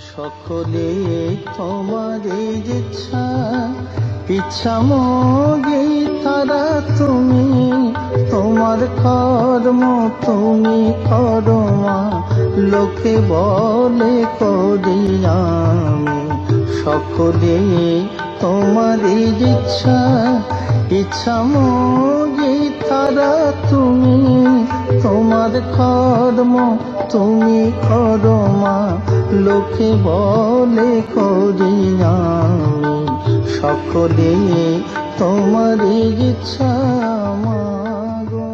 সকলে তোমার ইচ্ছা ইচ্ছা মগে তারা তুমি তোমার কর্ম তুমি করো মা লোকে বলে করি আমি সকলে তোমার ইচ্ছা ইচ্ছা মগে তারা তুমি তোমার কর্ম তুমি করো মা লোকে বলে করি আমি সকলে তোমার ইচ্ছা মাগো।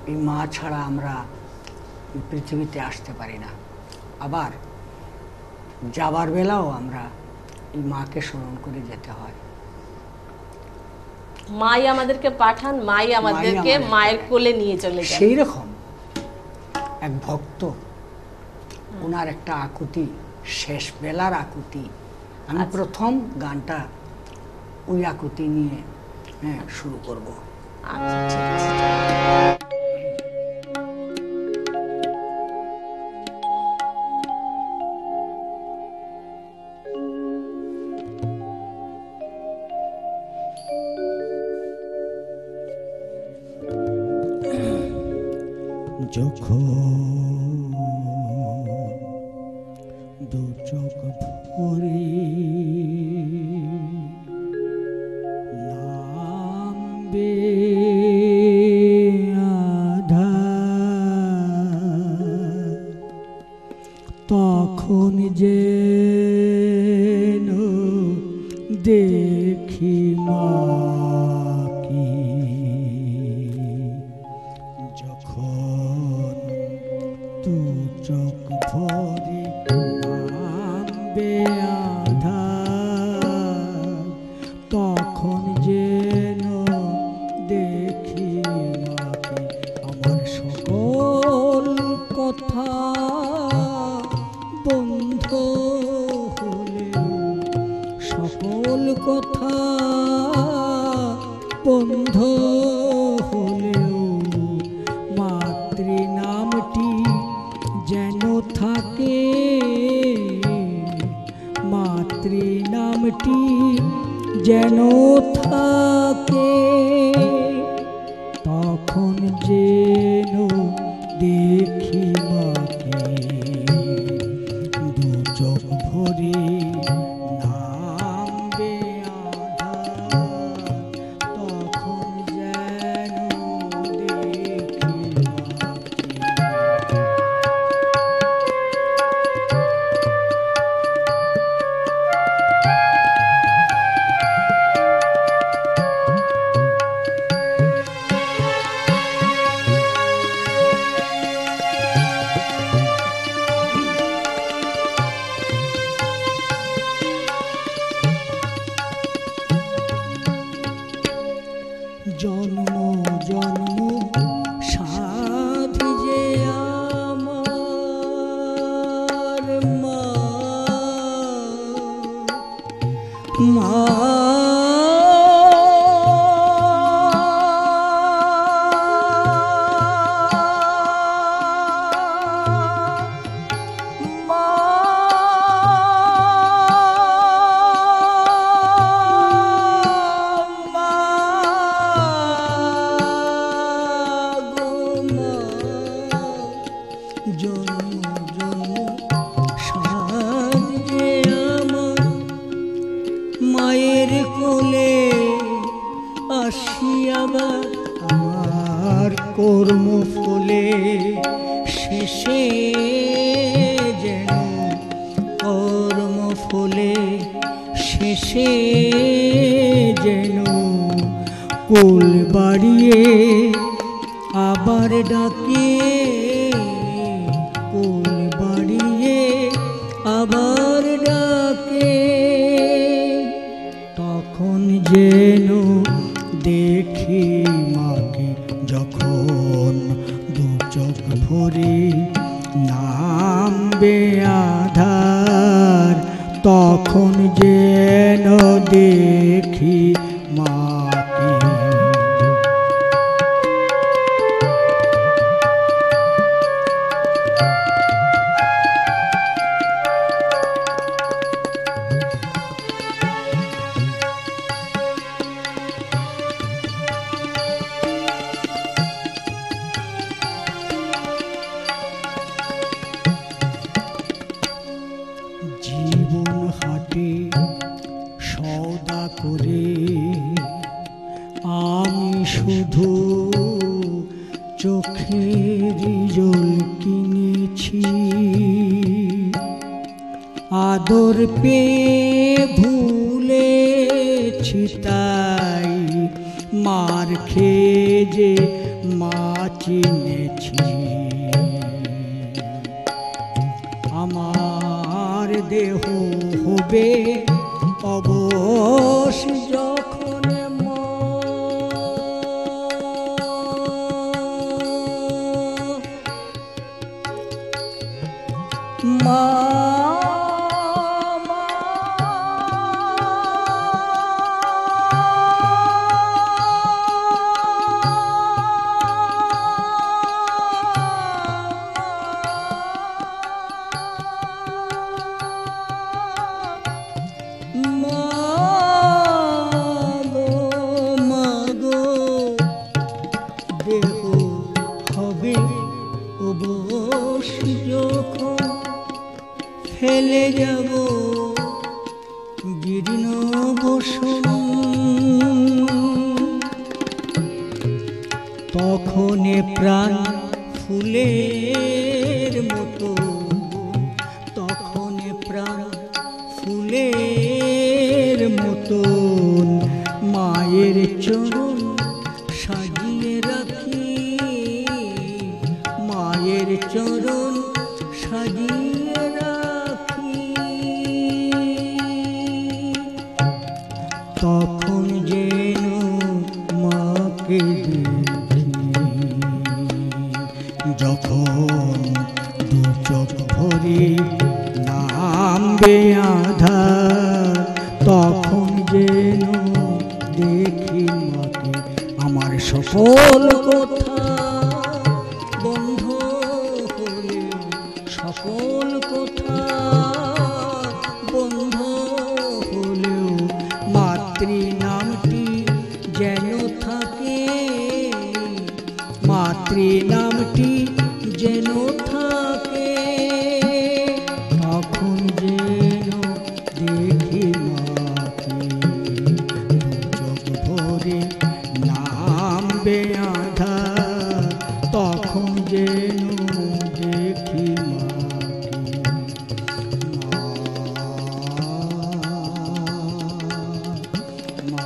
এই মা ছাড়া আমরা পৃথিবীতে আসতে পারি না, আবার যাবার বেলাও আমরা এই মাকে স্মরণ করে যেতে হয়। মাই আমাদেরকে পাঠান, মাই আমাদেরকে মায়ের কোলে নিয়ে চলে যায়। সেই রকম এক ভক্ত, ওনার একটা আকুতি, শেষ বেলার আকুতি। আমি প্রথম গানটা ওই আকুতি নিয়ে শুরু করব। আচ্ছা ঠিক আছে। যখন দু চোখ ভরে নামবে আঁধার, তখন যেন দেখি মাকে। যখন তু চোখ ভরে নামবে আঁধার, তখন যেন দেখি মাকে। আমার সকল কথা বন্ধ হলেও, সকল কথা বন্ধ হলেও মাতৃনামটি যেন থাকে, মাতৃনামটি যেন থাকে। তখন যেন দেখি মাকে, দু চোখ ভরে নামবে আঁধার, তখন যেন দেখি মাকে। জন্ম জন্ম সাধি যে আমার মা, মা মায়ের কোলে আসি আবার আমার কর্ম ফলে, শেষে যেন কর্ম ফলে শেষে যেন কোল বাড়িয়ে আবার ডাকে, কোল বাড়িয়ে আবার ডাকে। তখন যেন দেখি মাকে, যখন দু চোখ ভরে নামবে আঁধার, তখন যে যেন দেখি মাকে। জীবন হাটে সওদা করে আমি শুধু চোখের জল কিনেছি, আদর পেয়ে ভুলেছি তাই মার খেয়ে যে মা চিনেছি। আমার দেহ হবে অবশ যখন মা দেহ হবে অবশ যখন ফেলে যাব জীর্ণ বসন, তখন প্রাণ ফুলের মতো, তখন প্রাণ ফুলের মতন মায়ের চরণ সাজিয়ে রাখি, মায়ের চরণ সাজিয়ে রাখি। তখন যেন মাকে দেখি, যখন দু চোখ ভরে নামবে আধার, তখন যেন দেখি মাকে। আমার সকল কথা বন্ধ হলে, সকল কথা বন্ধ হলেও মাতৃ নামটি যেন থাকে, মাতৃ নামটি যেন থাকে। তখন যেন দেখি মাকে, চোখ ভরে নামবে আধার, তখন যেন দেখি মাকে। মা, মা,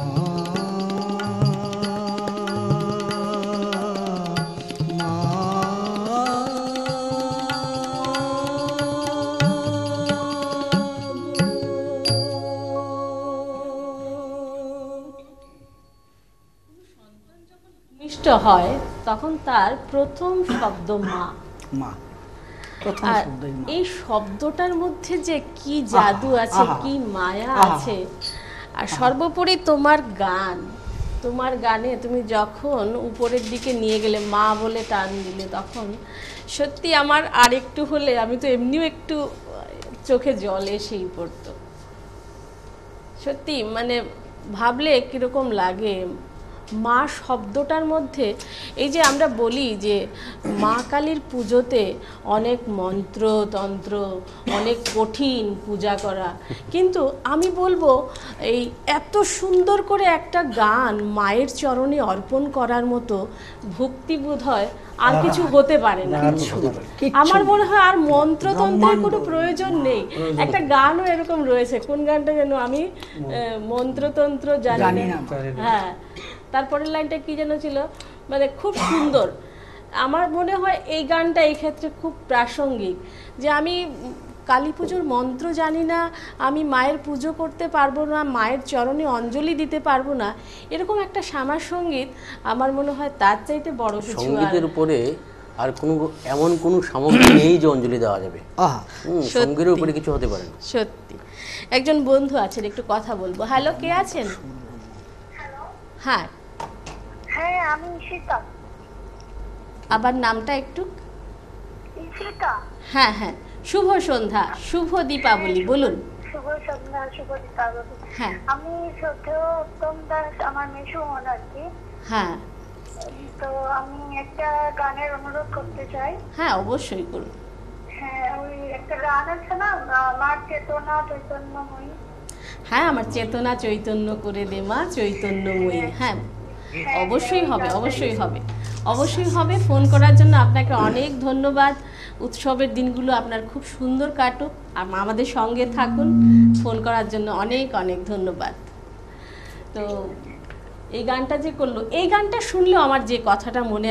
মিষ্ট হয় তখন তার প্রথম শব্দ মা। মা প্রথম আর শব্দই মা। এই শব্দটার মধ্যে যে কি জাদু আছে, আহা, কি মায়া আহা, আছে। আর সর্বোপরি তোমার গান, তোমার গানে তুমি যখন উপরের দিকে নিয়ে গেলে, মা বলে টান দিলে, তখন সত্যি আমার আর একটু হলে আমি তো এমনিও একটু চোখে জল এসেই পড়তো। সত্যি মানে ভাবলে কিরকম লাগে। মা শব্দটার মধ্যে এই যে আমরা বলি যে মা কালীর পুজোতে অনেক মন্ত্র তন্ত্র, অনেক কঠিন পূজা করা, কিন্তু আমি বলবো এই এত সুন্দর করে একটা গান মায়ের চরণে অর্পণ করার মতো ভক্তি বোধ হয় আর কিছু হতে পারে না। আমার মনে হয় আর মন্ত্রতন্ত্রের কোনো প্রয়োজন নেই। একটা গানও এরকম রয়েছে, কোন গানটা যেন আমি মন্ত্রতন্ত্র জানি না, হ্যাঁ তারপরের লাইনটা কি যেন ছিল, মানে খুব সুন্দর। আমার মনে হয় এই গানটা এই ক্ষেত্রে খুব প্রাসঙ্গিক, যে আমি কালী পুজোর মন্ত্র জানি না, আমি মায়ের পুজো করতে পারবো না, মায়ের চরণে অঞ্জলি দিতে পারবো না, এরকম একটা শ্যামা সঙ্গীত আমার মনে হয় তার চাইতে বড় কিছু। সঙ্গীতের উপরে আর কোনো এমন কোনো সামগ্রী নেই যে অঞ্জলি দেওয়া যাবে। আহা সঙ্গীর উপরে কিছু হতে পারে না। সত্যি। একজন বন্ধু আছেন, একটু কথা বলবো। হ্যালো, কে আছেন? হ্যাঁ, হ্যাঁ আমি ঈশিতা। আবার নামটা একটু। ঈশিতা। হ্যাঁ হ্যাঁ, শুভ সন্ধ্যা, শুভ দীপাবলি, বলুন। শুভ সন্ধ্যা, শুভ দীপাবলি। হ্যাঁ আমি শ্রদ্ধেয় উত্তম দাস, আমার মেসো হন আর কি। হ্যাঁ তো আমি একটা গানের অনুরোধ করতে চাই। হ্যাঁ, অবশ্যই করুন। হ্যাঁ, ওই একটা গান আছে না, আমার চেতনা চৈতন্যময়ী। হ্যাঁ, আমার চেতনা চৈতন্য করে দে মা চৈতন্যময়ী। হ্যাঁ, অবশ্যই হবে, অবশ্যই হবে, অবশ্যই হবে। ফোন করার জন্য আপনাকে অনেক ধন্যবাদ। উৎসবের দিনগুলো আপনার খুব সুন্দর কাটুক, আমাদের সঙ্গে থাকুন। ফোন করার জন্য অনেক অনেক ধন্যবাদ। তো এই গানটা যে করলো, এই গানটা শুনলেও আমার যে কথাটা মনে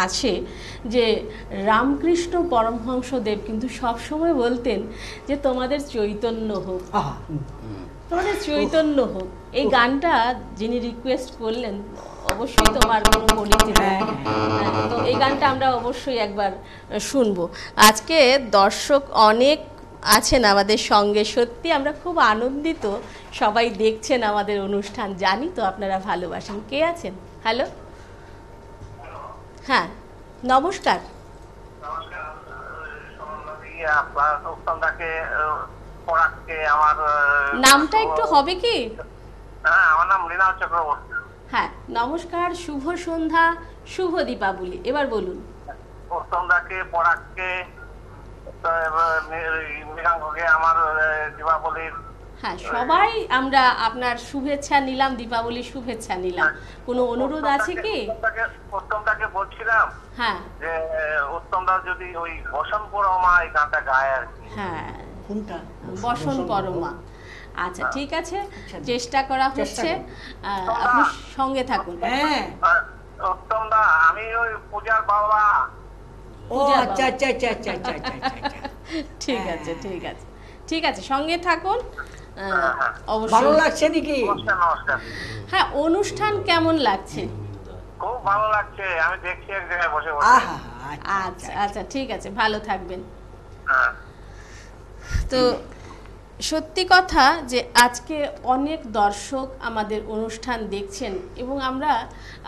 আসে যে রামকৃষ্ণ পরমহংসদেব কিন্তু সবসময় বলতেন যে তোমাদের চৈতন্য হোক, আহা তোমাদের চৈতন্য হোক। এই গানটা যিনি রিকোয়েস্ট করলেন, অবশ্যই তোমার কোনো পরিচিত। তো এই গানটা আমরা অবশ্যই একবার শুনবো। আজকে দর্শক অনেক আছেন আমাদের সঙ্গে, সত্যি আমরা খুব আনন্দিত। সবাই দেখছেন আমাদের অনুষ্ঠান, জানি তো আপনারা ভালোবাসেন। কে আছেন? হ্যালো, হ্যাঁ নমস্কার। নামটা একটু হবে কি? আমার নাম মৃণাল চক্রবর্তী। হ্যাঁ নমস্কার, শুভ সন্ধ্যা, শুভ দীপাবলি, এবার বলুন। উত্তমদাকে, পরাগকে, মৃগাঙ্ককে আমার দীপাবলির। হ্যাঁ, সবাই আমরা আপনার শুভেচ্ছা নিলাম, দীপাবলির শুভেচ্ছা নিলাম। কোনো অনুরোধ আছে কি? উত্তমদাকে বলছিলাম হ্যাঁ যে উত্তমদা যদি ওই বসন পরমা এই গানটা গায় আর কি। হ্যাঁ, কোনটা? বসন পরমা। আচ্ছা ঠিক আছে, চেষ্টা করা হচ্ছে। আপনি সঙ্গে থাকুন। হ্যাঁ উত্তমদা, আমি ওই পূজার বাবা। ও আচ্ছা আচ্ছা আচ্ছা আচ্ছা আচ্ছা আচ্ছা আচ্ছা। ঠিক আছে, ঠিক আছে, ঠিক আছে, সঙ্গে থাকুন। ভালো অবশ্যই। লাগছে নাকি? নমস্কার, নমস্কার। হ্যাঁ, অনুষ্ঠান কেমন লাগছে? খুব ভালো লাগছে, আমি দেখছি এক জায়গায় বসে বসে। আহা আচ্ছা আচ্ছা, ঠিক আছে, ভালো থাকবেন। হ্যাঁ। তো সত্যি কথা যে আজকে অনেক দর্শক আমাদের অনুষ্ঠান দেখছেন এবং আমরা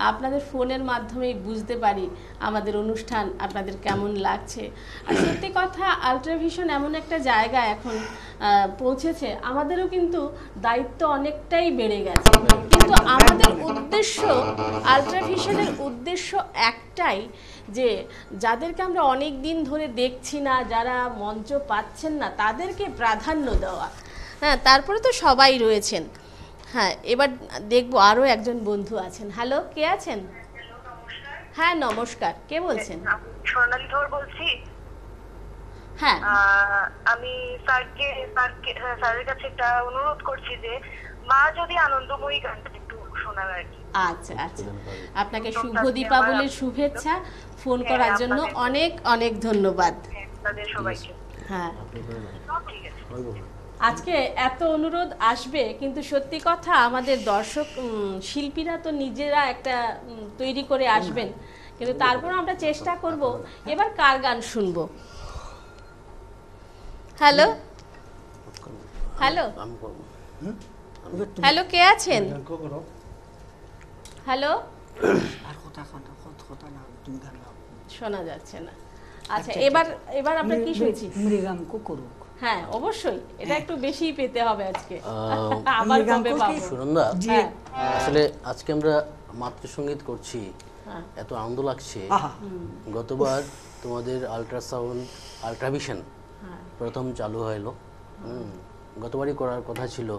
আপনাদের ফোনের মাধ্যমেই বুঝতে পারি আমাদের অনুষ্ঠান আপনাদের কেমন লাগছে। আর সত্যি কথা, আল্ট্রাভিশন এমন একটা জায়গা এখন পৌঁছেছে, আমাদেরও কিন্তু দায়িত্ব অনেকটাই বেড়ে গেছে। কিন্তু আমাদের উদ্দেশ্য, আল্ট্রাভিশনের উদ্দেশ্য একটাই, যে যাদেরকে আমরা অনেক দিন ধরে দেখছি না, যারা মঞ্চ পাচ্ছেন না, তাদেরকে প্রাধান্য দেওয়া। হ্যাঁ, তারপরে তো সবাই রয়েছেন। হ্যাঁ, এবার দেখবো আরও একজন বন্ধু আছেন। হ্যালো, কে আছেন? হ্যাঁ নমস্কার, কে বলছেন? স্বর্ণালী ধর বলছি। হ্যাঁ আমি স্যারের কাছে একটা অনুরোধ করছি যে মা যদি আনন্দময়ী গানটা একটু শোনার আর কি। আচ্ছা আচ্ছা, আপনাকে শুভ দীপাবলির শুভেচ্ছা। ফোন করার জন্য অনেক অনেক ধন্যবাদ। তাদের সবাইকে। হ্যাঁ, ঠিক আছে। আজকে এত অনুরোধ আসবে, কিন্তু সত্যি কথা আমাদের দর্শক শিল্পীরা তো নিজেরা একটা তৈরি করে আসবেন, কিন্তু তারপর আমরা চেষ্টা করব। এবার কার গান শুনবো? হ্যালো হ্যালো হ্যালো, কে আছেন? হ্যালো, আর কথা কথা কথা না, তুমি গান গাও। শোনা যাচ্ছে না। আচ্ছা, এবার এবার আমরা কি শুনছি? মৃগাঙ্ক করুক। হ্যাঁ অবশ্যই, এটা একটু বেশি পেতে হবে আজকে। আবার মৃগাঙ্ক কবে কি? পাবো? সুনন্দা, হ্যাঁ, আসলে আজকে আমরা মাতৃসঙ্গীত করছি, হ্যাঁ। এত আনন্দ লাগছে। আহা গতবার তোমাদের আল্ট্রাসাউন্ড, আল্ট্রাভিশন হ্যাঁ, প্রথম চালু হলো। গতবারই করার কথা ছিল,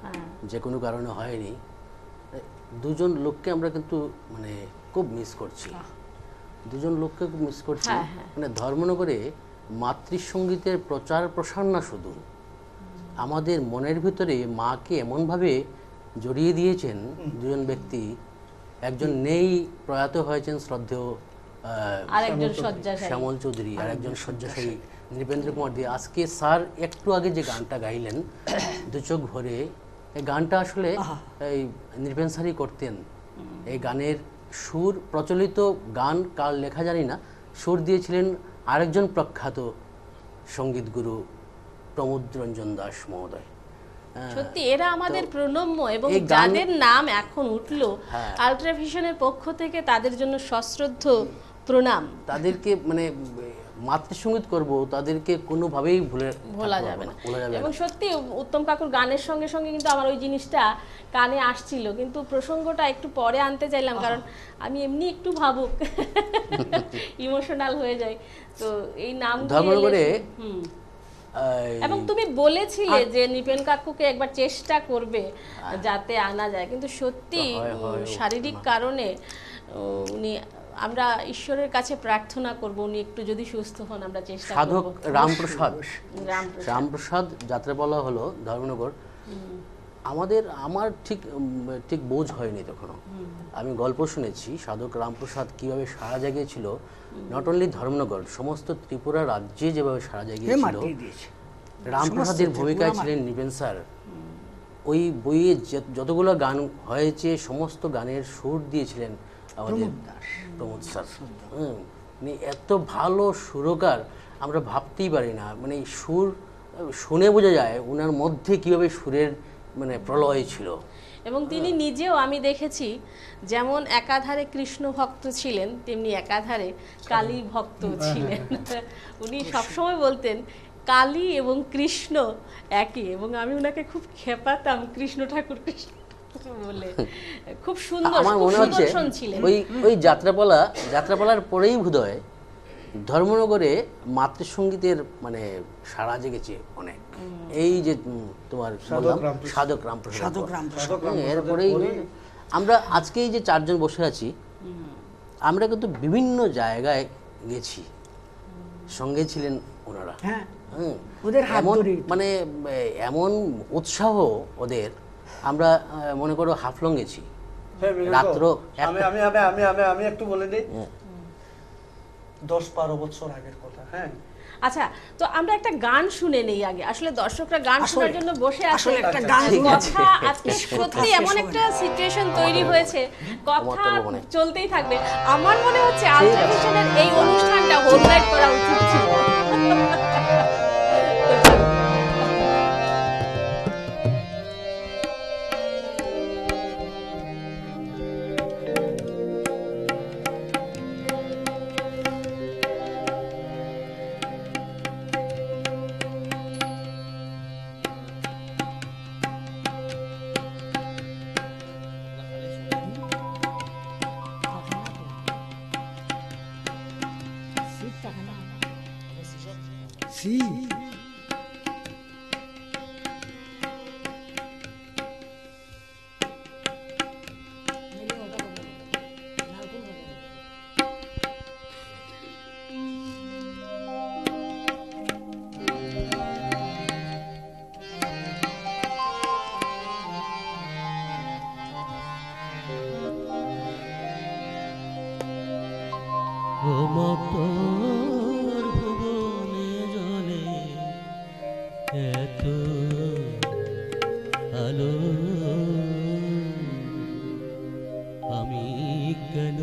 হ্যাঁ, যে কোনো কারণে হয়নি। দুজন লোককে আমরা কিন্তু মানে খুব মিস করছি, দুজন লোককে খুব মিস করছি। হ্যাঁ, হ্যাঁ। মানে ধর্মনগরে মাতৃসঙ্গীতের প্রচার প্রসার না শুধু, আমাদের মনের ভিতরে মাকে এমনভাবে জড়িয়ে দিয়েছেন দুজন ব্যক্তি। একজন নেই, প্রয়াত হয়েছেন শ্রদ্ধেয় আরেকজন শয্যাশায়ী। শ্যামল চৌধুরী, আর একজন শয্যাশায়ী নৃপেন্দ্র কুমার দে। আজকে স্যার একটু আগে যে গানটা গাইলেন দু চোখ ভরে, এই গানটা আসলে এই নৃপেন স্যারই করতেন। এই গানের সুর, প্রচলিত গান কার লেখা জানি না, সুর দিয়েছিলেন আরেকজন প্রখ্যাত সঙ্গীত গুরু প্রমোদ রঞ্জন দাস মহোদয়। সত্যি এরা আমাদের প্রণম্য, এবং এই গান- যাদের নাম এখন উঠলো হ্যাঁ। আল্ট্রাভিশনের পক্ষ থেকে তাদের জন্য সশ্রদ্ধ প্রণাম। তাদেরকে মানে মাতৃসঙ্গীত করব, তাদেরকে কোনোভাবেই ভোলা যাবে না। ভোলা যাবে এবং না। সত্যি উত্তম কাকুর গানের সঙ্গে সঙ্গে কিন্তু আমার ওই জিনিসটা কানে আসছিল, কিন্তু প্রসঙ্গটা একটু পরে আনতে চাইলাম, কারণ আমি এমনি একটু ভাবুক, ইমোশনাল হয়ে যাই। তো এই নাম ধর্মনগরে এবং তুমি বলেছিলে যে নিপেন কাকুকে একবার চেষ্টা করবে যাতে আনা যায়, কিন্তু সত্যি শারীরিক কারণে উনি, আমরা ঈশ্বরের কাছে প্রার্থনা করব উনি একটু যদি সুস্থ হন, আমরা চেষ্টা সাধক করব। রামপ্রসাদ যাত্রাপালা হলো ধর্মনগর। আমার ঠিক বোঝ হয়নি তখনও। আমি গল্প শুনেছি সাধক রামপ্রসাদ কিভাবে সারা জাগিয়েছিল, নট অনলি ধর্মনগর, সমস্ত ত্রিপুরা রাজ্যে যেভাবে সারা জাগিয়েছিল। রামপ্রসাদের ভূমিকায় ছিলেন নিপেন স্যার। ওই বইয়ে যতগুলো গান হয়েছে সমস্ত গানের সুর দিয়েছিলেন আমাদের প্রমোদ স্যার। মানে এত ভালো সুরকার আমরা ভাবতেই পারি না। মানে সুর শুনে বোঝা যায় ওনার মধ্যে কিভাবে সুরের মানে প্রলয় ছিল। এবং তিনি নিজেও আমি দেখেছি যেমন একাধারে কৃষ্ণ ভক্ত ছিলেন, তেমনি একাধারে কালী ভক্ত ছিলেন। উনি সবসময় বলতেন কালী এবং কৃষ্ণ একই, এবং আমি ওনাকে খুব খেপাতাম কৃষ্ণ ঠাকুর বলে। খুব সুন্দর, আমার মনে হচ্ছে ওই যাত্রাপালার পরেই বোধহয় ধর্মনগরে মাতৃসঙ্গীতের মানে সারা জেগেছে অনেক। এই যে তোমার সাধক রামপ্রসাদ, এরপরেই আমরা আজকে এই যে চারজন বসে আছি, আমরা কিন্তু বিভিন্ন জায়গায় গেছি, সঙ্গে ছিলেন ওনারা। মানে এমন উৎসাহ ওদের, আমরা মনে করো হাফলং গেছি রাত্র। আমি একটু বলে দিই, 10-12 বছর আগের কথা। হ্যাঁ, আচ্ছা, তো আমরা একটা গান শুনে নেই আগে। আসলে দর্শকরা গান শোনার জন্য বসে আছে। একটা গান কথা আজকে সত্যি এমন একটা সিচুয়েশন তৈরি হয়েছে, কথা চলতেই থাকবে। আমার মনে হচ্ছে আল্ট্রাভিশনের এই অনুষ্ঠানটা হোল নাইট করা উচিত ছিল। মকর ভুবনে জলে এত আলো, আমি কেন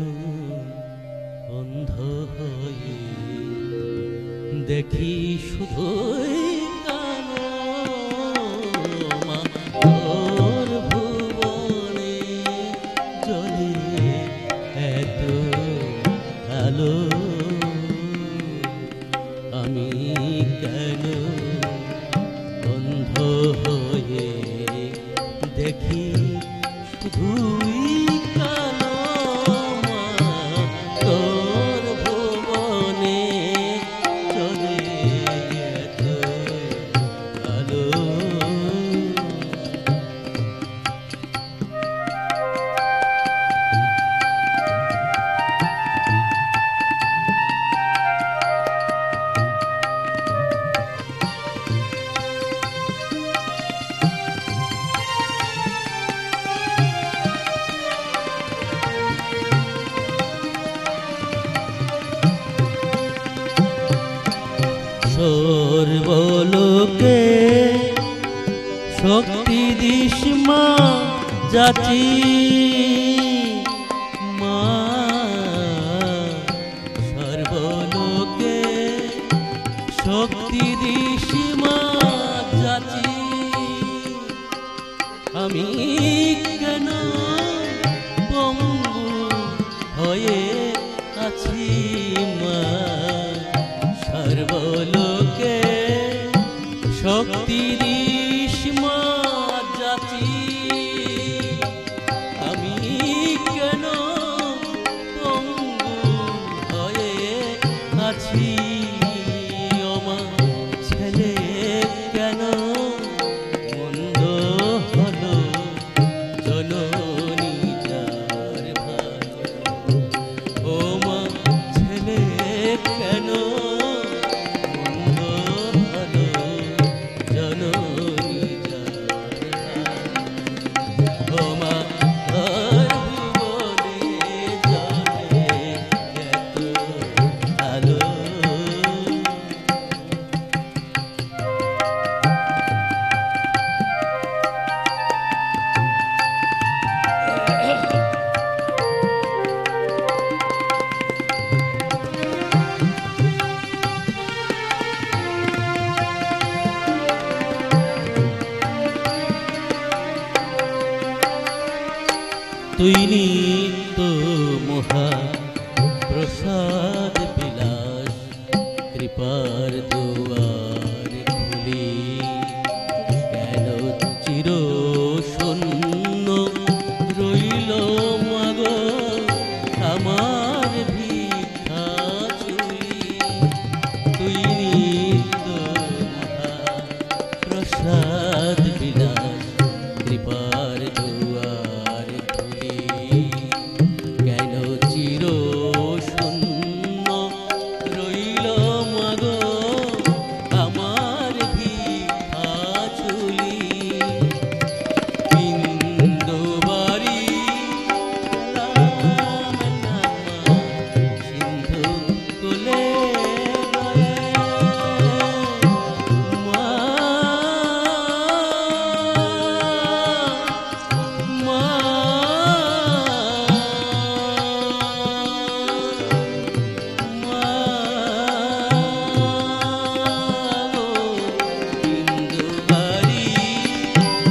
অন্ধ হয়ে দেখি শুধুই কালো। মকর ভুবনে জলে এত আলো, আমি কেন অন্ধ হয়ে দেখি শুধুই কালো। তোর ভুবনে চলে এত আলো। সর্বলোকে শক্তি দিস মা যাচি, মা সর্বলোকে কেন পঙ্গু হয়ে আছি মা, সর্বলোকে শক্তির সীমা যাচি, আমি কেন পঙ্গু হয়ে আছি ওমা, ছেলে কেন মন্দ হলো জননী যার ভালো, ওমা ছেলে কেন মন্দ হলো জননী যার ভালো, ওমা ঘর ভুবনে জলে এত আলো। তুই নিত্য মহা প্রসাদ বিলাস, কৃপার দুয়ার খুলি কেন চির শূন্য রইল মাগো আমার ভিক্ষা চুলি, তুই নিত্য মহা প্রসাদ বিলাস, কৃপার দুয়ার খুলি কেন চির শূন্য রইল মাগো আমার ভিক্ষা চুলি, বিন্দু বাড়ি সিন্ধু কোলে মা, মা, মা গো, বিন্দু বাড়ি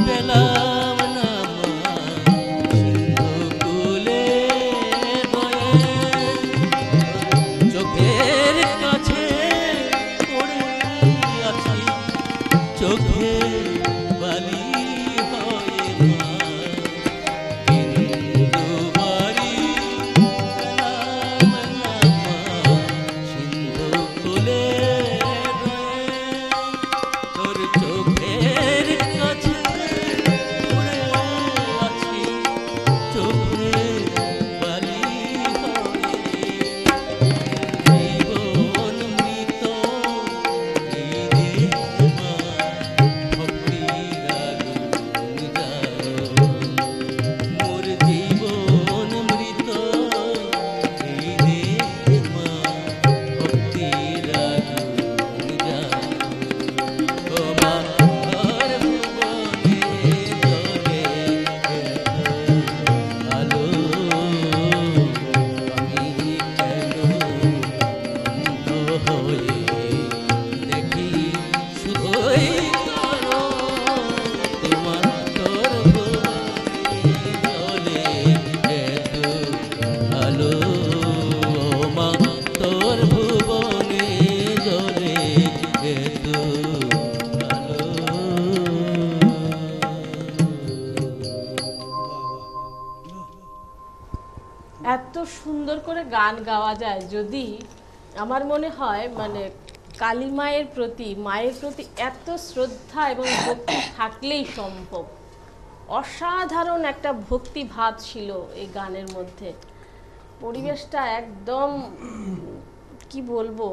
পেলাম না মা, সিন্ধু কুলে চোখের কাছে পড়ে আছি, চোখে বালি হয়ে মা, বিন্দু বাড়ি পেলাম না মা, সিন্ধু কুলে তোর চোখের কাছে পড়ে আছি, চোখে বালি হয়ে জীবন মৃত এই দেহ মা, ভক্তির আগুন জ্বালো, মোর জীবন মৃত এই দেহ মা, ভক্তির আগুন জ্বালো, ও মা ঘর ভুবনে জলে আলো, আমি কেন অন্ধ হয়ে দেখি শুধুই করো তোমার তোর ভুবনে জলে এত আলো, মা তোর ভুবনে জলে এত আলো। এত সুন্দর করে গান গাওয়া যায় যদি, আমার মনে হয় মানে কালী মায়ের প্রতি, মায়ের প্রতি এত শ্রদ্ধা এবং ভক্তি থাকলেই সম্ভব। অসাধারণ একটা ভক্তি ভাব ছিল এই গানের মধ্যে, পরিবেশটা একদম কি বলবো,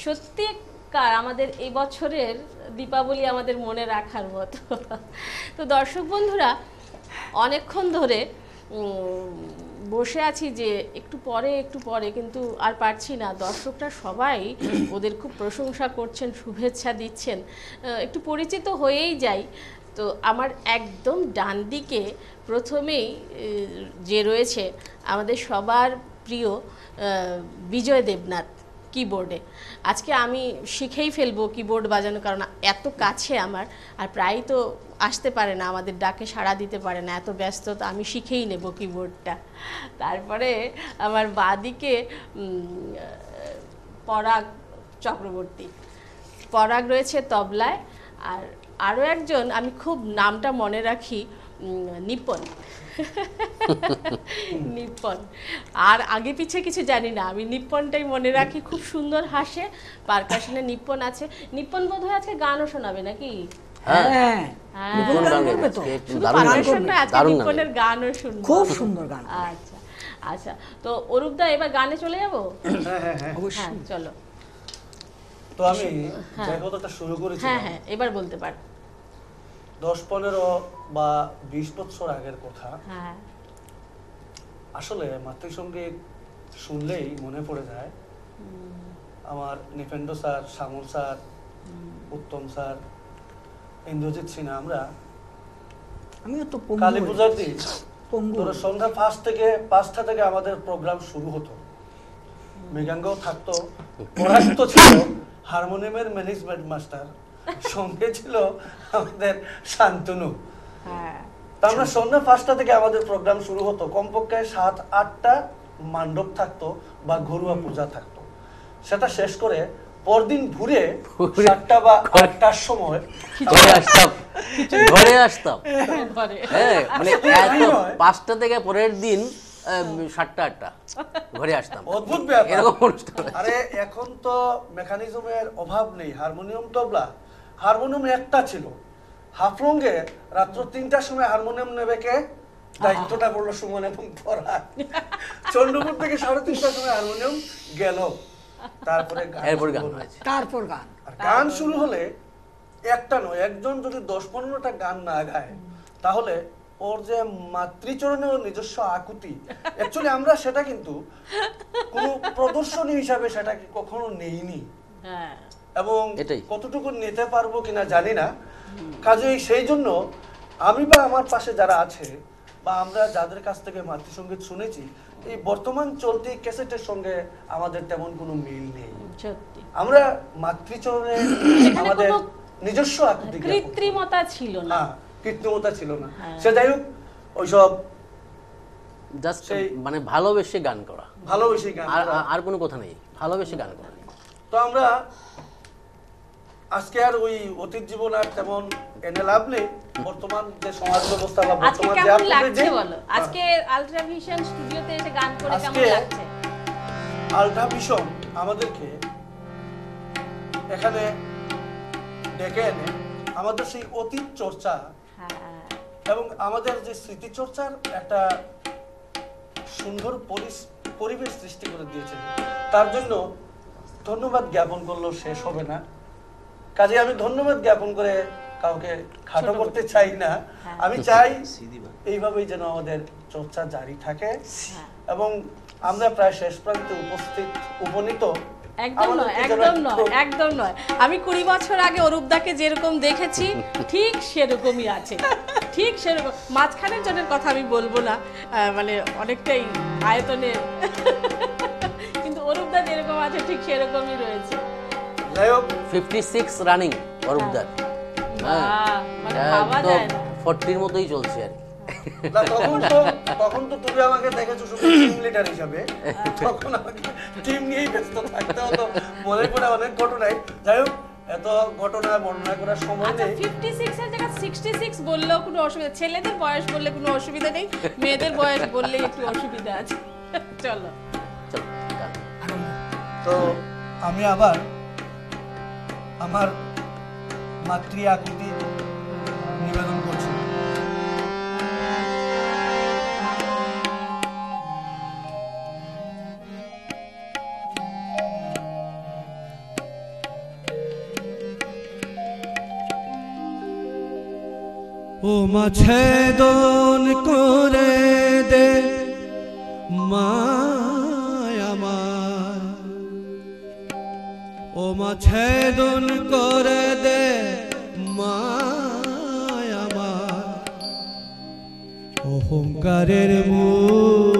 সত্যিকার আমাদের এই বছরের দীপাবলি আমাদের মনে রাখার মতো। তো দর্শক বন্ধুরা, অনেকক্ষণ ধরে বসে আছি যে একটু পরে কিন্তু আর পারছি না, দর্শকরা সবাই ওদের খুব প্রশংসা করছেন, শুভেচ্ছা দিচ্ছেন, একটু পরিচিত হয়েই যাই। তো আমার একদম ডান দিকে প্রথমেই যে রয়েছে আমাদের সবার প্রিয় বিজয় দেবনাথ কিবোর্ডে। আজকে আমি শিখেই ফেলবো কিবোর্ড বাজানো, কারণ এত কাছে আমার, আর প্রায় তো আসতে পারে না, আমাদের ডাকে সাড়া দিতে পারে না, এত ব্যস্ত। তো আমি শিখেই নেব কিবোর্ডটা। তারপরে আমার বাঁদিকে পরাগ চক্রবর্তী, পরাগ রয়েছে তবলায়, আর আরও একজন আমি খুব নামটা মনে রাখি, নিপন। নিপন, আর আগে পিছে কিছু জানি না, আমি নিপনটাই মনে রাখি, খুব সুন্দর হাসে। পারকাশনে নিপন আছে। নিপন বোধহয় আজকে গানও শোনাবে নাকি? হ্যাঁ, হ্যাঁ, নিপুণ গান করবে তো। গাইছে, শুধু দারুণ গান। পারকাশন না, আজকে দারুণ গান নিপনের গানও শুনবো। খুব সুন্দর গান। আচ্ছা আচ্ছা, তো অরূপদা এবার গানে চলে যাবো। হ্যাঁ হ্যাঁ হ্যাঁ হ্যাঁ চলো। তো আমি যে কথাটা শুরু করেছি, হ্যাঁ হ্যাঁ, এবার বলতে পারো। 10-15 বা 20 বছর আগের কথা। হ্যাঁ, আসলে মাতৃসঙ্গীত শুনলেই মনে পড়ে যায় আমার নিপেন্দ্র স্যার, শ্যামল স্যার, উত্তম স্যার, ইন্দ্রজিৎ সিনহা। আমরা আমিও তো কালী পূজার দিন পঙ্গু। ধরো সন্ধ্যা 5টা থেকে আমাদের প্রোগ্রাম শুরু হতো। মৃগাঙ্গও থাকতো, পরাগ তো ছিল হারমোনিয়ামের ম্যানেজমেন্ট মাস্টার, সঙ্গে ছিল আমাদের শান্তনু। হ্যাঁ, তা আমরা সন্ধ্যা 5টা থেকে আমাদের প্রোগ্রাম শুরু হতো। কমপক্ষে 7-8টা মান্ডব থাকতো বা ঘরোয়া পূজা থাকতো। সেটা শেষ করে পরদিন ভোরে 7টা বা 8টার সময় ঘরে আসতাম। ঘরে। হ্যাঁ, মানে 5টা থেকে পরের দিন 7টা-8টা ঘরে আসতাম। অদ্ভুত ব্যাপার। এরকম অনুষ্ঠান। আরে এখন তো মেকানিজমের অভাব নেই। হারমোনিয়াম, তবলা, হারমোনিয়াম একটা ছিল। হাফলংয়ে রাত্র 3টার সময় হারমোনিয়াম নেবে কে? দায়িত্বটা পড়লো সুমন এবং পরাগ। চন্দ্রপুর থেকে 3:30টার সময় হারমোনিয়াম গেল। তারপরে এরপর গান হয়েছে। তারপর গান। আর গান শুরু হলে একটা নয়, একজন যদি 10-15টা গান না গায় তাহলে ওর যে মাতৃচরণে ওর নিজস্ব আকুতি, অ্যাকচুয়ালি আমরা সেটা কিন্তু কোনো প্রদর্শনী হিসাবে সেটাকে কখনো নেইনি। হ্যাঁ, এবং এটাই। কতটুকু নিতে পারবো কিনা জানি না। কাজেই সেই জন্য আমি বা আমার পাশে যারা আছে বা আমরা যাদের কাছ থেকে মাতৃসঙ্গীত শুনেছি, এই বর্তমান চলতি ক্যাসেটের সঙ্গে আমাদের তেমন কোনো মিল নেই। সত্যি আমরা মাতৃচরণে আমাদের কোনো নিজস্ব আকুতি, কৃত্রিমতা ছিল না। হ্যাঁ, কৃত্রিমতা ছিল না। হ্যাঁ। সে যাই হোক, ওইসব জাস্ট সেই- মানে ভালোবেসে গান করা, ভালোবেসে গান আর করা। আর কোনো কথা নেই, ভালোবেসে গান করা। তো আমরা আজকে আর ওই অতীত জীবন আর তেমন এনে লাভ নেই। বর্তমান যে সমাজ ব্যবস্থা বা আজকে বর্তমান যে কেমন আপনাদের লাগছে যে- বলো? আজকে আলট্রাভিশন স্টুডিওতে এসে গান করে কেমন আজকে লাগছে? আলট্রা ভিশন আমাদেরকে এখানে ডেকে এনে আমাদের সেই অতীত চর্চা হ্যাঁ, এবং আমাদের যে স্মৃতি চর্চার একটা সুন্দর পরিবেশ সৃষ্টি করে দিয়েছে। তার জন্য ধন্যবাদ জ্ঞাপন করলেও শেষ হবে না। কাজে আমি ধন্যবাদ জ্ঞাপন করে কাউকে খাটো করতে চাই না। আমি চাই এইভাবেই যেন আমাদের চর্চা জারি থাকে এবং আমরা প্রায় শেষ প্রান্তে উপনীত। একদম নয়, একদম নয়, একদম নয়। আমি 20 বছর আগে অরূপদাকে যেরকম দেখেছি ঠিক সেরকমই আছে, ঠিক সেরকম। মাঝখানের জনের কথা আমি বলবো না, মানে অনেকটাই আয়তনে, কিন্তু অরূপদা যেরকম আছে ঠিক সেরকমই রয়েছে। যাই হোক, 56 রানিং অরূপদার। বাহ, মানে ভাবা যায় না। 40-র মতোই চলছে আর কি। না, তখন তো তুমি আমাকে দেখেছো শুধু টিম লিডার হিসাবে। তখন আমাকে টিম নিয়েই ব্যস্ত থাকতে হতো। মনে পড়ে অনেক ঘটনাই। যাই হোক, এত ঘটনা বর্ণনা করার সময় আচ্ছা, নেই। 56 এর জায়গায় 66 বললেও কোনো অসুবিধা, ছেলেদের বয়স বললে কোনো অসুবিধা নেই, মেয়েদের বয়স বললেই একটু অসুবিধা আছে। চলো চলো গান। তো আমি আবার আমার মাতৃ আকুতি নিবেদন করছি। ও মাছেদন করে দে মায় আমার, ও মাছেদন করে দে মায় আমার, অহংকারের মূল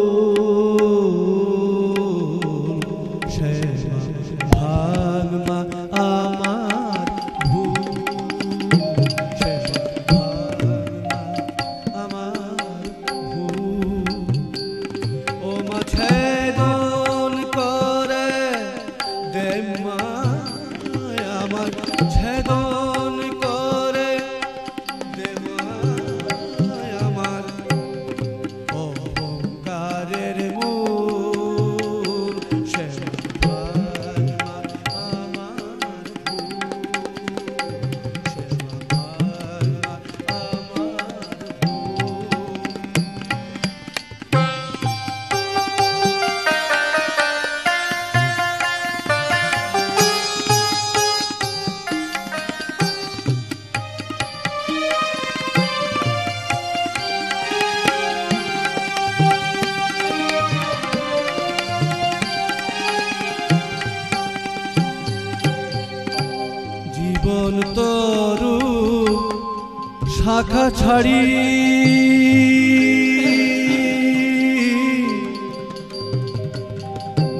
শেষ ভাগ মা আমার ভুল, শেষ ভাগ ছাড়ি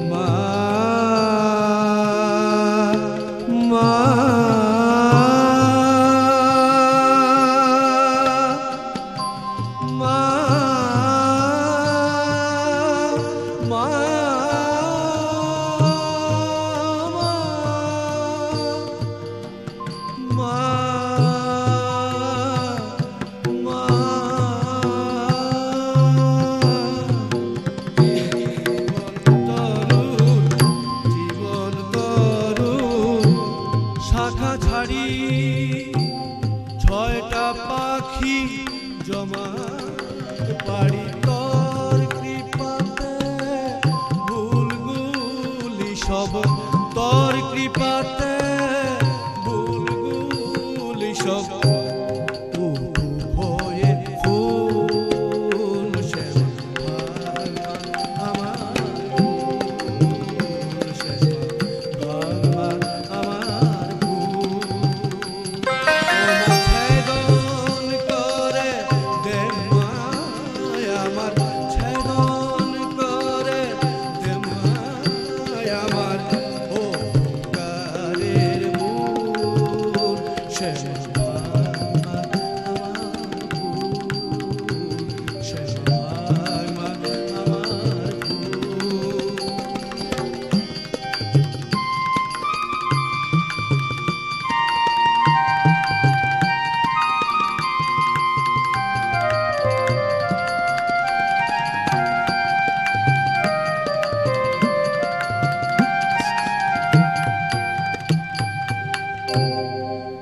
মা মা মা মা জীবন তরু শাখা ছাড়ি ছয়টা পাখি জমা পাড়ি তোর কৃপাতে ভুলগুলি সব তোর কৃপাতে ভুলগুলি সব হয়ে ফুল শ্যামা আমার শ্যামা আমার ছেদন করে দে মায় আমার ছেদন করে দে মায় আমার ও কারের মূল শ্যামা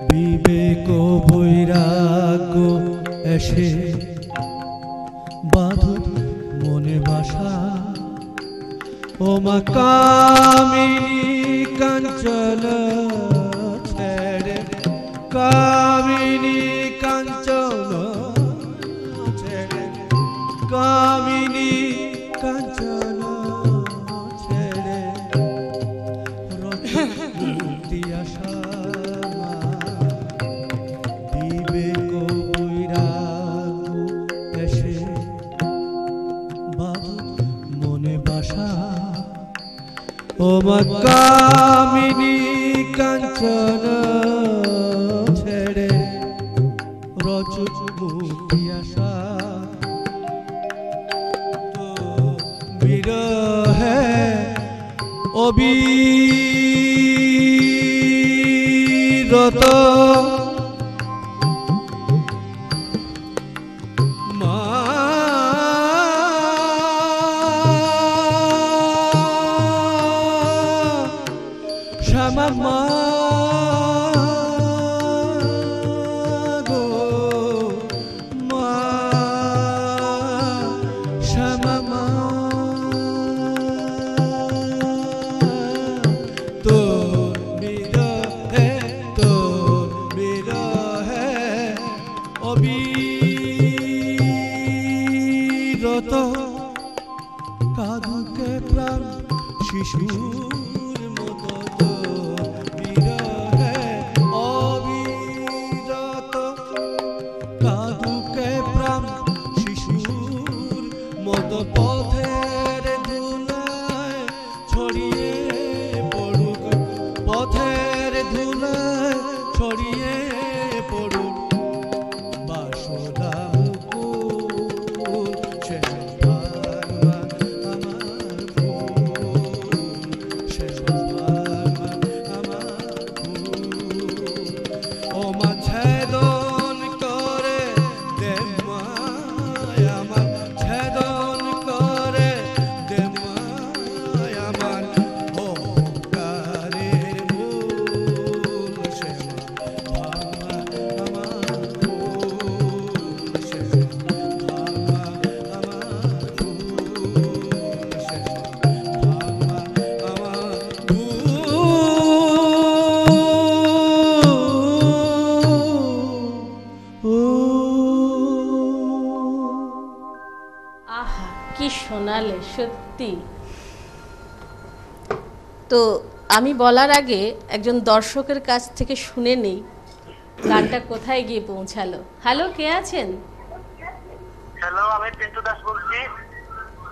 বিবেক বৈরাগ্য এসে বাঁধুক মনে বাসা ও মা কামিনী কাঞ্চন ছেড়ে কামিনী কাঞ্চন ছেড়ে কামিনী কাঞ্চন ছেড়ে রতি আশা বিবেক বৈরাগ্য এসে বাঁধুক মনে বাসা ও মা কামিনী কাঞ্চন ছেড়ে রজত মুক্তি আশা তো বিরহে অবিরত মা শ্যামা মা গো মা শ্যামা মা তোর বিরহে অবিরত কাঁদুকে প্রাণ শিশুর মতো তোর বিরহে অবিরত কাঁদুকে প্রাণ শিশুর মতো পথের ধুলায় ছড়িয়ে পড়ুক পথের ধুলায় ছড়িয়ে পড়ুক বাসনা কি শোনালে সত্যি। তো আমি বলার আগে একজন দর্শকের কাছ থেকে শুনে নেই গানটা কোথায় গিয়ে পৌঁছালো। হ্যালো, কে আছেন? হ্যালো, আমি পিন্টু দাস বলছি।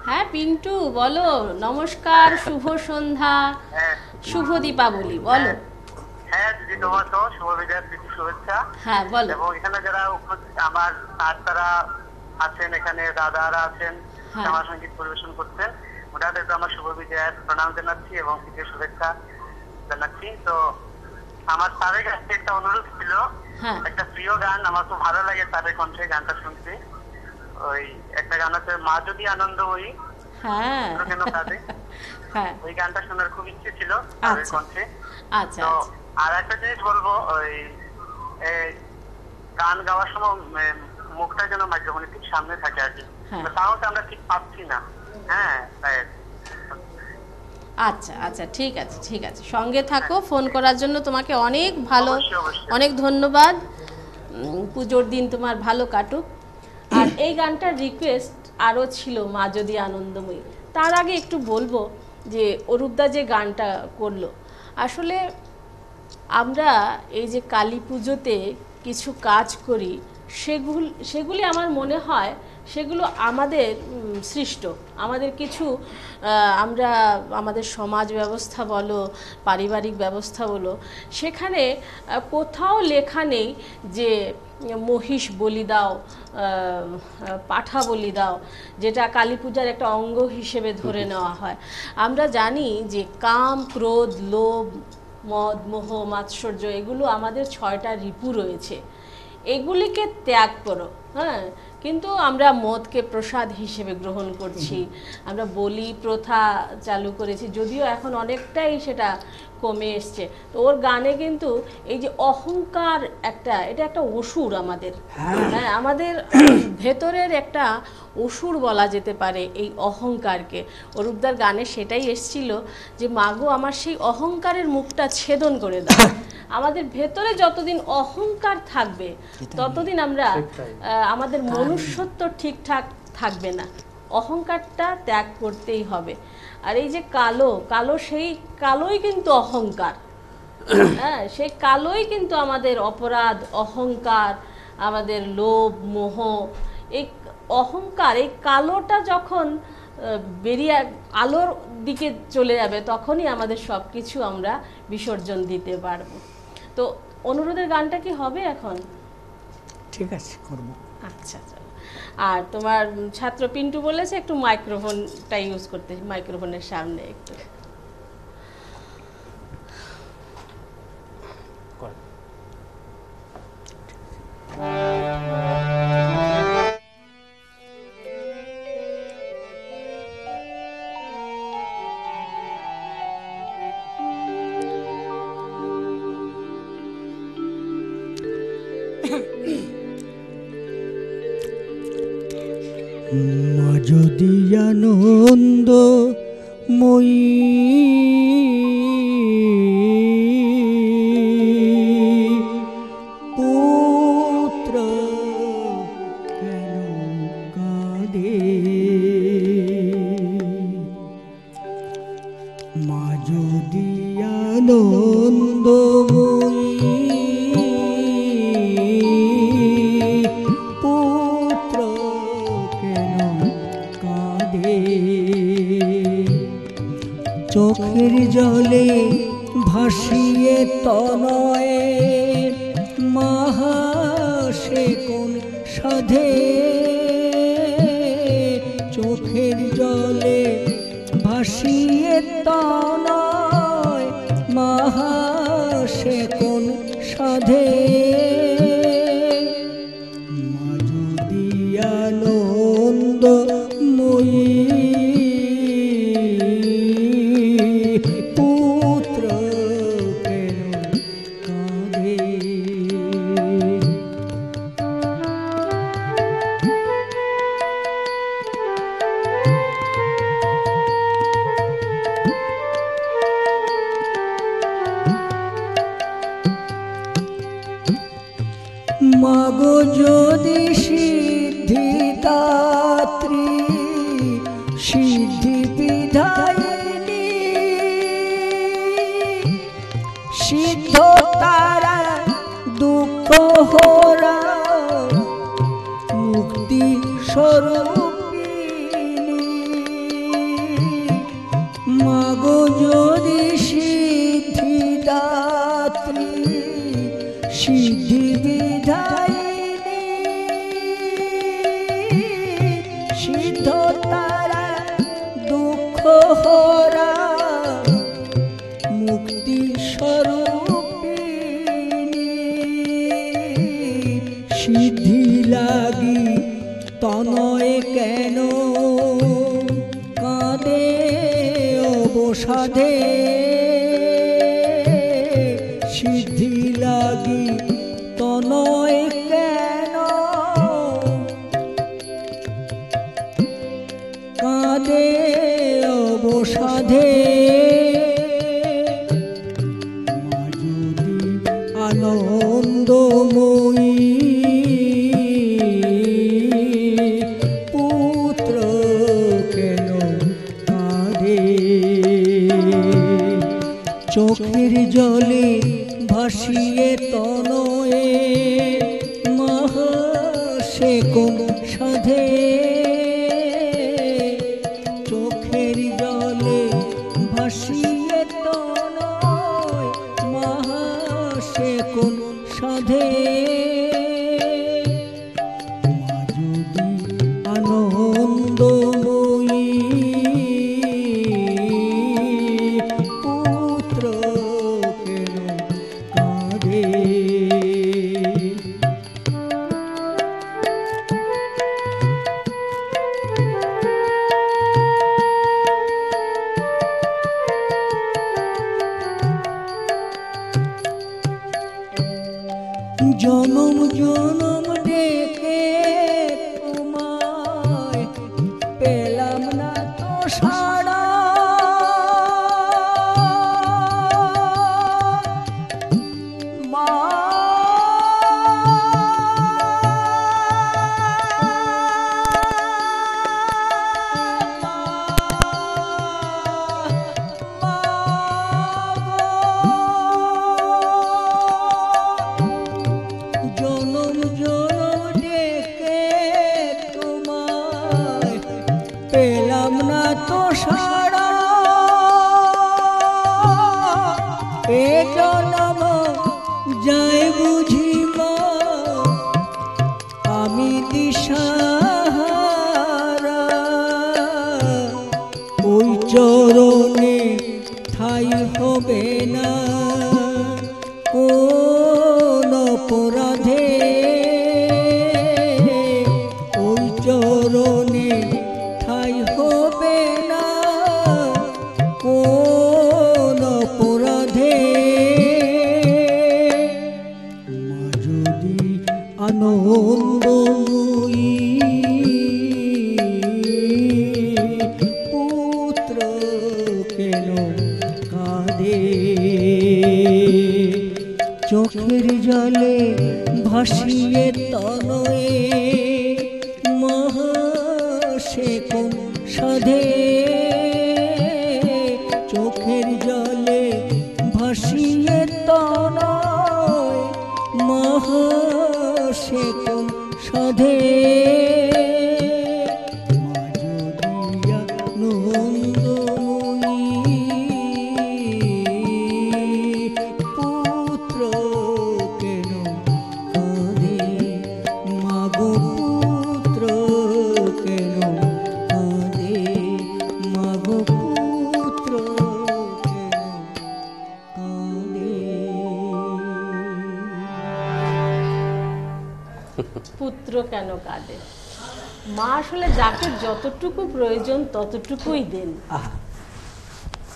হ্যাঁ পিন্টু, বলো। নমস্কার, শুভ সন্ধ্যা, হ্যাঁ শুভ দীপাবলি, বলো। হ্যাঁ দিদি, তোমার তো শুভ বিজয়ের প্রীতি শুভেচ্ছা। হ্যাঁ বলো। এবং এখানে যারা আমার তারা আছেন, এখানে দাদারা আছেন হ্যাঁ। আমার সঙ্গীত পরিবেশন করছেন, ওনাদের আমার শুভ বিজয়ের প্রণাম জানাচ্ছি এবং প্রীতি শুভেচ্ছা জানাচ্ছি। তো আমার তারের কাছে একটা অনুরোধ ছিল, হ্যাঁ। একটা প্রিয় গান, আমার খুব ভালো লাগে তারের কণ্ঠে গানটা শুনতে। ওই একটা গান আছে, মা যদি আনন্দময়ী হ্যাঁ কেন কাঁদে, হ্যাঁ ওই গানটা শোনার খুব ইচ্ছে ছিল তারের আচ্ছা। কণ্ঠে। আচ্ছা তো আচ্ছা। আর একটা জিনিস বলবো, ওই গান গাওয়ার সময় মুখটা যেন মাইক্রোফোনের ঠিক সামনে থাকে আর কি, হ্যাঁ। সাউন্ড আমরা ঠিক পাচ্ছি না। হ্যাঁ তাই। আচ্ছা আচ্ছা, ঠিক আছে ঠিক আছে, সঙ্গে থাকো। ফোন করার জন্য তোমাকে অনেক ভালো, অবশ্যই, অবশ্যই। অনেক ধন্যবাদ। পুজোর দিন তোমার ভালো কাটুক। আর এই গানটার রিকোয়েস্ট আরও ছিল, মা যদি আনন্দময়ী। তার আগে একটু বলবো যে অরূপদা যে গানটা করলো, আসলে আমরা এই যে কালী পুজোতে কিছু কাজ করি, সেগুলি আমার মনে হয় সেগুলো আমাদের সৃষ্ট, আমাদের কিছু আমরা আমাদের সমাজ ব্যবস্থা বলো, পারিবারিক ব্যবস্থা বলো, সেখানে কোথাও লেখা নেই যে মহিষ বলি দাও, পাঠা বলি দাও, যেটা কালী পূজার একটা অঙ্গ হিসেবে ধরে নেওয়া হয়। আমরা জানি যে কাম, ক্রোধ, লোভ, মদ, মোহ, মাৎসর্য, এগুলো আমাদের 6টা রিপু রয়েছে, এগুলিকে ত্যাগ করো। হ্যাঁ, কিন্তু আমরা মদকে প্রসাদ হিসেবে গ্রহণ করছি, আমরা বলি প্রথা চালু করেছি, যদিও এখন অনেকটাই সেটা কমে এসছে। তো ওর গানে কিন্তু এই যে অহংকার, এটা একটা অসুর আমাদের, হ্যাঁ আমাদের ভেতরের একটা অসুর বলা যেতে পারে এই অহংকারকে। অরূপদার গানে সেটাই এসছিল যে মাগো আমার সেই অহংকারের মুখটা ছেদন করে দাও। আমাদের ভেতরে যতদিন অহংকার থাকবে ততদিন আমরা আমাদের মনুষ্যত্ব ঠিকঠাক থাকবে না, অহংকারটা ত্যাগ করতেই হবে। আর এই যে কালো সেই কালোই কিন্তু অহংকার, হ্যাঁ সেই কালোই কিন্তু আমাদের অপরাধ, অহংকার, আমাদের লোভ, মোহ, এই অহংকার, এই কালোটা যখন বেরিয়ে আলোর দিকে চলে যাবে তখনই আমাদের সব কিছু আমরা বিসর্জন দিতে পারবো। তো অনুরোধের গানটা কি হবে এখন? ঠিক আছে, করব। আচ্ছা চলো। আর তোমার ছাত্র পিন্টু বলেছে একটু মাইক্রোফোনটা ইউজ করতে, মাইক্রোফোনের সামনে একটু। মা যদি আনন্দময়ী পুত্র কেন কাঁদে, মা যদি আনন্দময়ী পুত্র কেন কাঁদে, চোখের জলে ভাসিয়ে তনয়ে মাহাসে কোন সাধে, চোখের জলে ভাসিয়ে তনয় মাহাসে কোন সাধে, মা যদি আনন্দময়ী পুত্র কেন কাঁদে। মাগো যদি সিদ্ধিদাত্রী সিদ্ধি বিধায়িনী, সিদ্ধ তারা দুঃখ হরা মুক্তি স্বরূপিণী মাগো যদি সিদ্ধিদাত্রী সিদ্ধি বিধায়িনী সিদ্ধ তারা দুঃখ হরা মুক্তি স্বরূপিণী সিদ্ধি লাগি তনয় কেন কাঁদে অবসাদে সিদ্ধি লাগি তনয় কেন কাঁদে অবসাদে মা যদি আনন্দময়ী পুত্র কেন কাঁদে চোখের জলে ভাসিয়ে তনয়ে মহা সে কোন সাধে চোখের জলে ভাসিয়ে তনয় মহা সে কোন সাধে মা যদি আনন্দময়ী পুত্র কেন কাঁদে জনম জনম ডেকে তোমায় পেলাম না তো সাড়া মা জনম জনম ডেকে তোমায় পেলাম না তো সাড়া এ জনম যায় বুঝি মা আমি দিশাহারা ওই চরণে ঠাই হবে না কোন অপরাধে ওই চরণে ঠাই হবে না কোন অপরাধে মা যদি আনন্দময়ী পুত্র কেন কাঁদে চোখের জলে ভাসিয়ে তনয়ে মহা সে কোন সাধে চোখের জলে ভাসিয়ে তনয় মহা সে কোন সাধে মা যদি আনন্দময়ী পুত্র কেন কাঁদে মাগো পুত্র কেন কাঁদে মাগো পুত্র কেন কাঁদে পুত্র কেন কাঁদে? মা আসলে যাকে যতটুকু প্রয়োজন ততটুকুই দেন,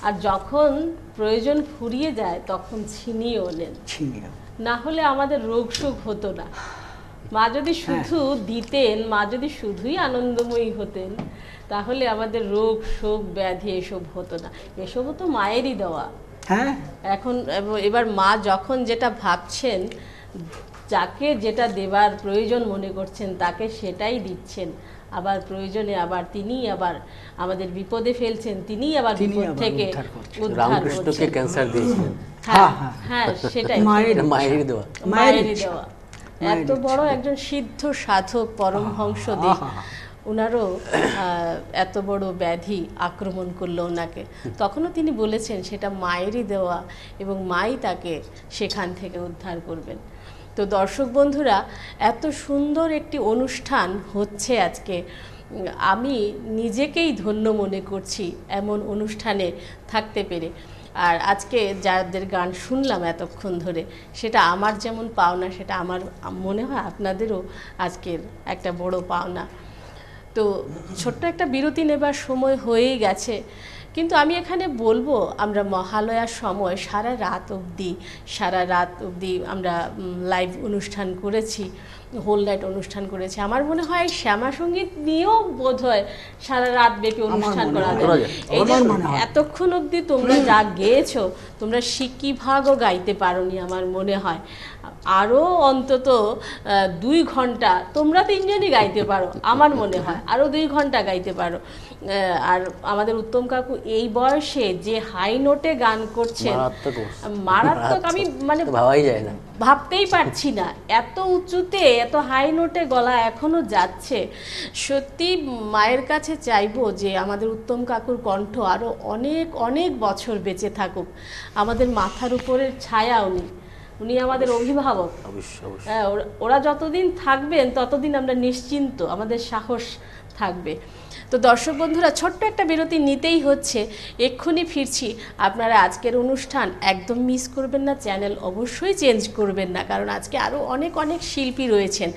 আর যখন প্রয়োজন ফুরিয়ে যায় তখন ছিনিয়েও নেন। না হলে আমাদের রোগ শোক হতো না। মা যদি শুধু দিতেন, মা যদি শুধুই আনন্দময়ী হতেন, তাহলে আমাদের রোগ শোক ব্যাধি এসব হতো না। এসবও তো মায়েরই দেওয়া। হ্যাঁ, এখন এবার মা যখন যেটা ভাবছেন, যাকে যেটা দেবার প্রয়োজন মনে করছেন তাকে সেটাই দিচ্ছেন। আবার প্রয়োজনে আবার তিনিই আবার আমাদের বিপদে ফেলছেন, তিনিই আবার বিপদ থেকে উদ্ধার রামকৃষ্ণকে করছেন। ক্যান্সার দিয়েছিলেন। হ্যাঁ হ্যাঁ, সেটাই মায়েরই দেওয়া। মায়েরই দেওয়া। এত বড় একজন সিদ্ধ সাধক পরমহংসদেব, ওনারও এত বড় ব্যাধি আক্রমণ করলো ওনাকে, তখনও তিনি বলেছেন সেটা মায়েরই দেওয়া এবং মাই তাকে সেখান থেকে উদ্ধার করবেন। তো দর্শক বন্ধুরা, এত সুন্দর একটি অনুষ্ঠান হচ্ছে আজকে, আমি নিজেকেই ধন্য মনে করছি এমন অনুষ্ঠানে থাকতে পেরে। আর আজকে যাদের গান শুনলাম এতক্ষণ ধরে, সেটা আমার যেমন পাওনা, সেটা আমার মনে হয় আপনাদেরও আজকের একটা বড় পাওনা। তো ছোট্ট একটা বিরতি নেবার সময় হয়েই গেছে, কিন্তু আমি এখানে বলবো আমরা মহালয়ার সময় সারা রাত অবধি আমরা লাইভ অনুষ্ঠান করেছি, হোল নাইট অনুষ্ঠান করেছি। আমার মনে হয় শ্যামা সঙ্গীত নিয়েও বোধ হয় সারা রাত ব্যাপী অনুষ্ঠান করা যায়। এই যে এতক্ষণ অবধি তোমরা যা গেয়েছো, তোমরা সিকি ভাগও গাইতে পারোনি আমার মনে হয়। আরও অন্তত 2 ঘন্টা তোমরা 3 জনই গাইতে পারো, আমার মনে হয় আরও 2 ঘন্টা গাইতে পারো। আর আমাদের উত্তম কাকু এই বয়সে যে হাই নোটে গান করছেন, মারাত্মক, আমি মানে ভাবাই যায় না, ভাবতেই পারছি না এত উঁচুতে এত হাই নোটে গলা এখনো যাচ্ছে। সত্যি মায়ের কাছে চাইবো যে আমাদের উত্তম কাকুর কণ্ঠ আরো অনেক অনেক বছর বেঁচে থাকুক। আমাদের মাথার উপরের ছায়া উনি আমাদের অভিভাবক। হ্যাঁ, ওরা যতদিন থাকবেন ততদিন আমরা নিশ্চিন্ত, আমাদের সাহস থাকবে। তো দর্শক বন্ধুরা, ছোট্ট একটা বিরতি নিতেই হচ্ছে, এক্ষুনি ফিরছি। আপনারা আজকের অনুষ্ঠান একদম মিস করবেন না, চ্যানেল অবশ্যই চেঞ্জ করবেন না, কারণ আজকে আরও অনেক অনেক শিল্পী রয়েছেন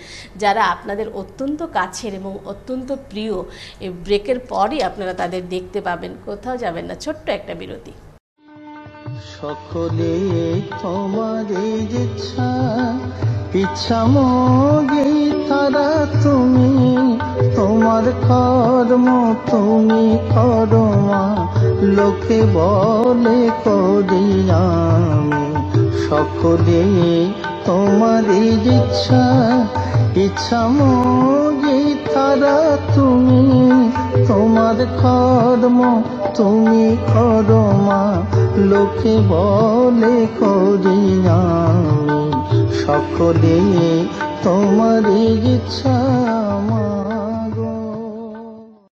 যারা আপনাদের অত্যন্ত কাছের এবং অত্যন্ত প্রিয়। এই ব্রেকের পরই আপনারা তাদের দেখতে পাবেন, কোথাও যাবেন না। ছোট্ট একটা বিরতি। সকলে তোমার ইচ্ছা মগে তারা তুমি, তোমার কর্ম তুমি করো মা, লোকে বলে করি আমি। সকলে তোমার ইচ্ছা মগে তারা তুমি, তোমার কর্ম তুমি করো মা, লোকে বলে করি আমি। সকলে তোমার ইচ্ছা মা।